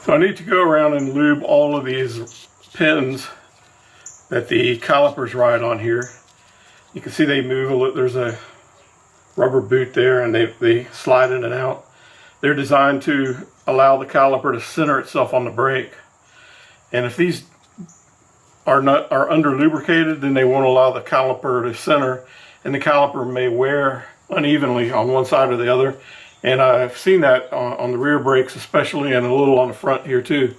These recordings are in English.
So I need to go around and lube all of these pins that the calipers ride on here. You can see they move a little. There's a rubber boot there, and they slide in and out. They're designed to allow the caliper to center itself on the brake. And if these are under lubricated, then they won't allow the caliper to center, and the caliper may wear unevenly on one side or the other. And I've seen that on the rear brakes especially, and a little on the front here too.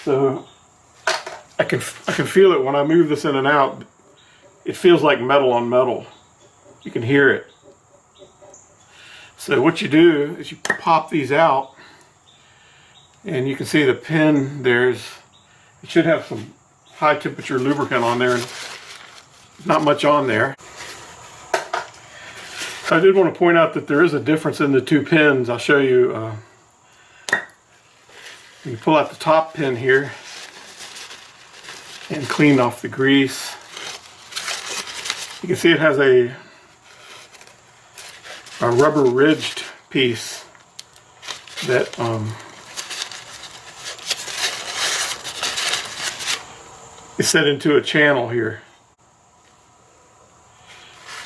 So I can feel it when I move this in and out. It feels like metal on metal. You can hear it. So what you do is you pop these out, and you can see the pin. It should have some high temperature lubricant on there, and not much on there. I did want to point out that there is a difference in the two pins. I'll show you. You pull out the top pin here and clean off the grease. You can see it has a rubber ridged piece that is set into a channel here.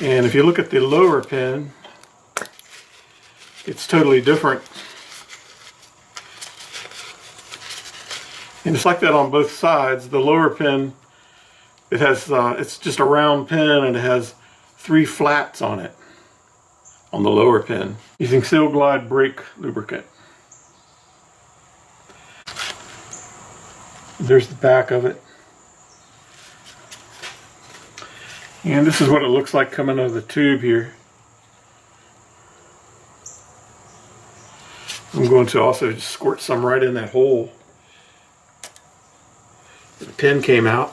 And if you look at the lower pin, it's totally different. And it's like that on both sides. The lower pin, it has it's just a round pin, and it has 3 flats on it on the lower pin, using Seal Glide brake lubricant. There's the back of it. And this is what it looks like coming out of the tube here. I'm going to also just squirt some right in that hole. The pin came out.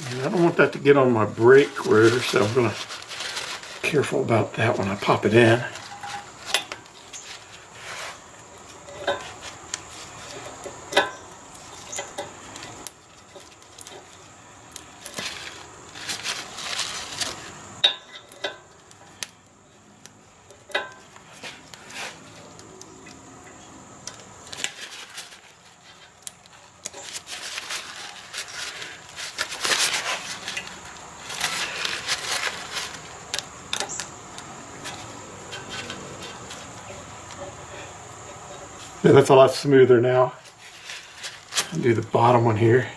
And I don't want that to get on my brake rotor, so I'm going to be careful about that when I pop it in. Yeah, that's a lot smoother now. I'll do the bottom one here.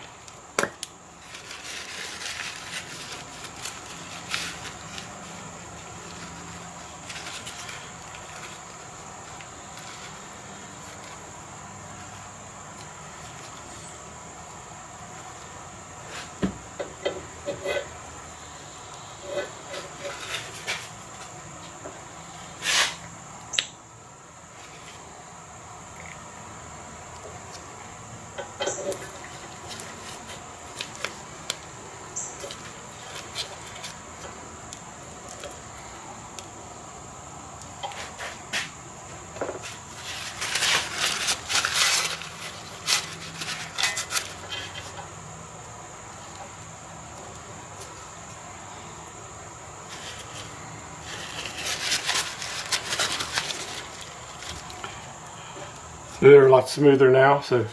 They're a lot smoother now, so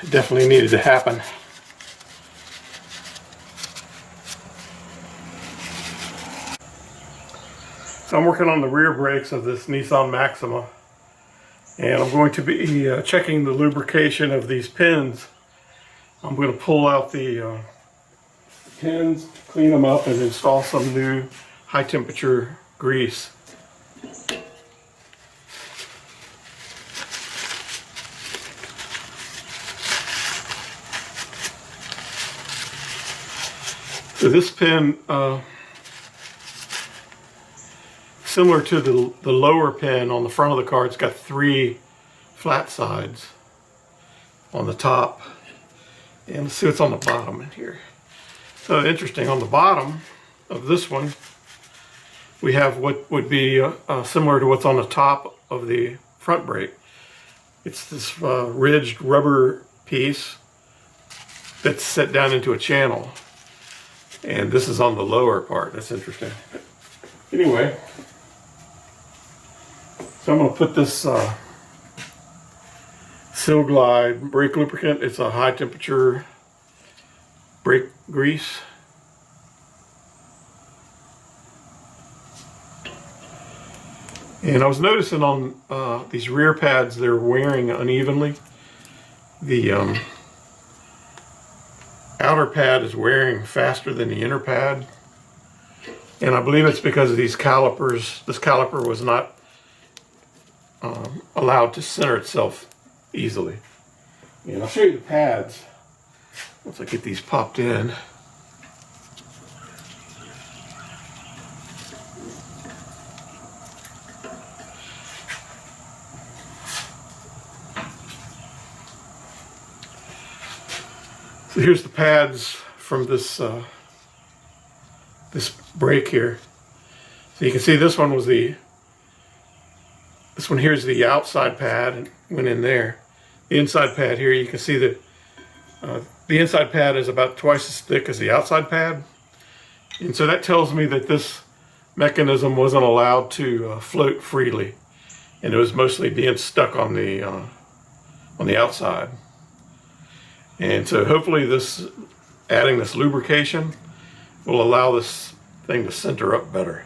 it definitely needed to happen. So I'm working on the rear brakes of this Nissan Maxima, and I'm going to be checking the lubrication of these pins. I'm going to pull out the pins, clean them up, and install some new high temperature grease. So this pin, similar to the lower pin on the front of the car, it's got 3 flat sides on the top. And let's see what's on the bottom in here. So interesting, on the bottom of this one, we have what would be similar to what's on the top of the front brake. It's this ridged rubber piece that's set down into a channel. And this is on the lower part. That's interesting. Anyway, so I'm going to put this Seal Glide brake lubricant. It's a high temperature brake grease. And I was noticing on these rear pads, they're wearing unevenly. The outer pad is wearing faster than the inner pad. And I believe it's because of these calipers. This caliper was not allowed to center itself easily. And I'll show you the pads once I get these popped in. So here's the pads from this this brake here. So you can see this one was this one here is the outside pad and went in there. The inside pad here, you can see that the inside pad is about twice as thick as the outside pad. And so that tells me that this mechanism wasn't allowed to float freely. And it was mostly being stuck on the outside. And so hopefully adding this lubrication will allow this thing to center up better.